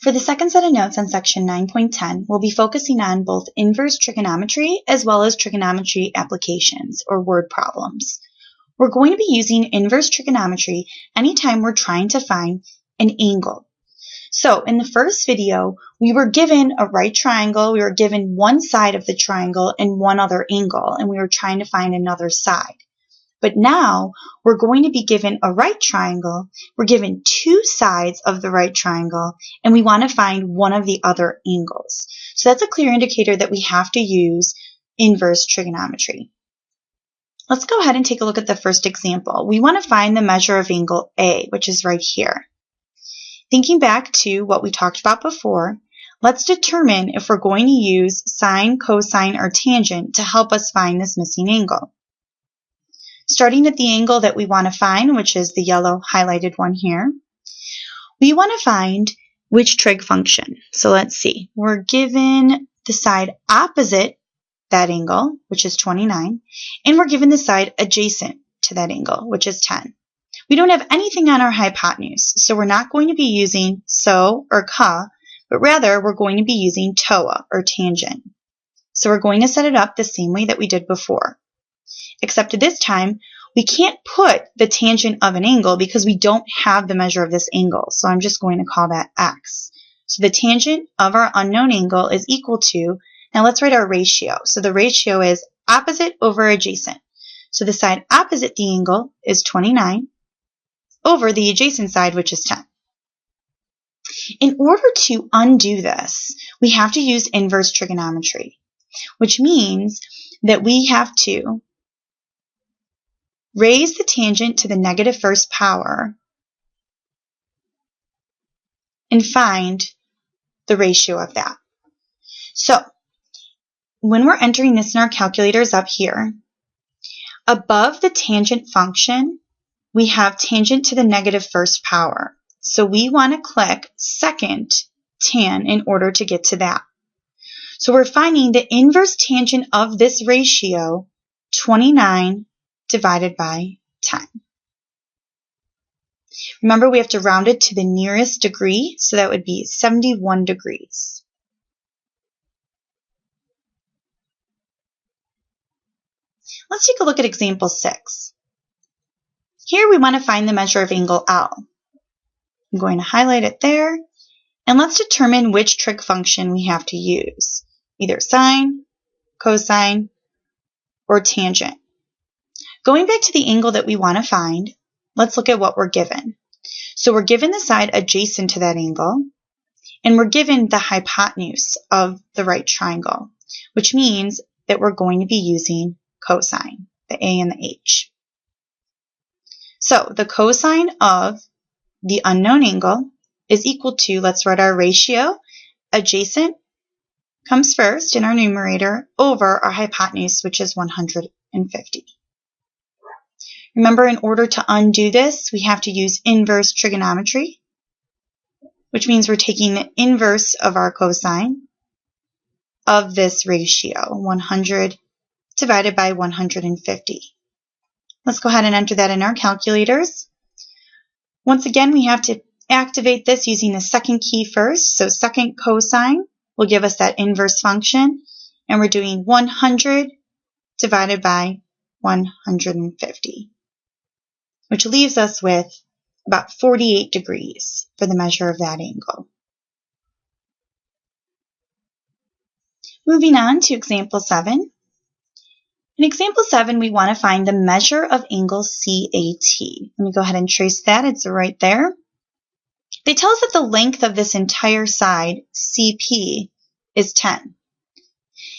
For the second set of notes on section 9.10, we'll be focusing on both inverse trigonometry as well as trigonometry applications or word problems. We're going to be using inverse trigonometry anytime we're trying to find an angle. So in the first video, we were given a right triangle, we were given one side of the triangle and one other angle, and we were trying to find another side. But now we're going to be given a right triangle, we're given two sides of the right triangle, and we want to find one of the other angles. So that's a clear indicator that we have to use inverse trigonometry. Let's go ahead and take a look at the first example. We want to find the measure of angle A, which is right here. Thinking back to what we talked about before, let's determine if we're going to use sine, cosine, or tangent to help us find this missing angle. Starting at the angle that we want to find, which is the yellow highlighted one here, we want to find which trig function. So let's see. We're given the side opposite that angle, which is 29, and we're given the side adjacent to that angle, which is 10. We don't have anything on our hypotenuse, so we're not going to be using SO or CA, but rather we're going to be using TOA or tangent. So we're going to set it up the same way that we did before. Except this time, we can't put the tangent of an angle because we don't have the measure of this angle. So I'm just going to call that x. So the tangent of our unknown angle is equal to, now let's write our ratio. So the ratio is opposite over adjacent. So the side opposite the angle is 29 over the adjacent side, which is 10. In order to undo this, we have to use inverse trigonometry, which means that we have to raise the tangent to the negative first power and find the ratio of that. So when we're entering this in our calculators up here, above the tangent function, we have tangent to the negative first power. So we want to click second tan in order to get to that. So we're finding the inverse tangent of this ratio, 29 divided by 10. Remember, we have to round it to the nearest degree, so that would be 71 degrees. Let's take a look at example 6. Here we want to find the measure of angle L. I'm going to highlight it there, and let's determine which trig function we have to use, either sine, cosine, or tangent. Going back to the angle that we want to find, let's look at what we're given. So we're given the side adjacent to that angle, and we're given the hypotenuse of the right triangle, which means that we're going to be using cosine, the A and the H. So the cosine of the unknown angle is equal to, let's write our ratio, adjacent comes first in our numerator over our hypotenuse, which is 150. Remember, in order to undo this, we have to use inverse trigonometry, which means we're taking the inverse of our cosine of this ratio, 100 divided by 150. Let's go ahead and enter that in our calculators. Once again, we have to activate this using the second key first. So second cosine will give us that inverse function, and we're doing 100 divided by 150. Which leaves us with about 48 degrees for the measure of that angle. Moving on to example 7. In example 7, we want to find the measure of angle CAT. Let me go ahead and trace that. It's right there. They tell us that the length of this entire side, CP, is 10.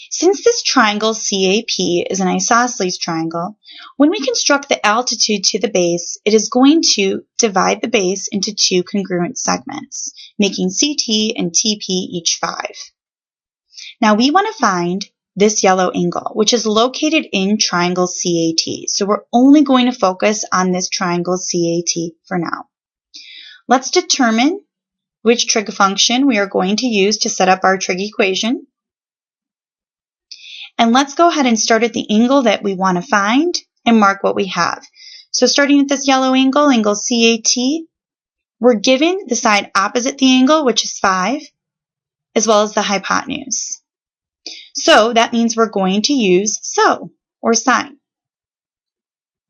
Since this triangle CAP is an isosceles triangle, when we construct the altitude to the base, it is going to divide the base into two congruent segments, making CT and TP each 5. Now we want to find this yellow angle, which is located in triangle CAT. So we're only going to focus on this triangle CAT for now. Let's determine which trig function we are going to use to set up our trig equation. And let's go ahead and start at the angle that we want to find and mark what we have. So starting at this yellow angle, angle CAT, We're given the side opposite the angle, which is 5, as well as the hypotenuse. So that means we're going to use SO, or sine.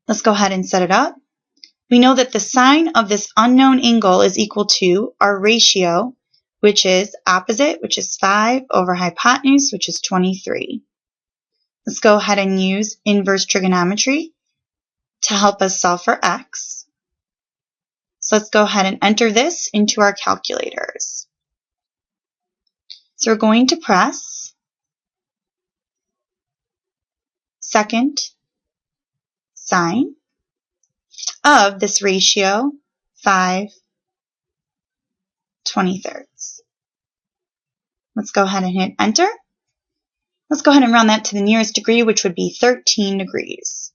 Let's go ahead and set it up. We know that the sine of this unknown angle is equal to our ratio, which is opposite, which is 5, over hypotenuse, which is 23. Let's go ahead and use inverse trigonometry to help us solve for x. So let's go ahead and enter this into our calculators. So we're going to press second sine of this ratio 5/23. Let's go ahead and hit enter. Let's go ahead and round that to the nearest degree, which would be 13 degrees.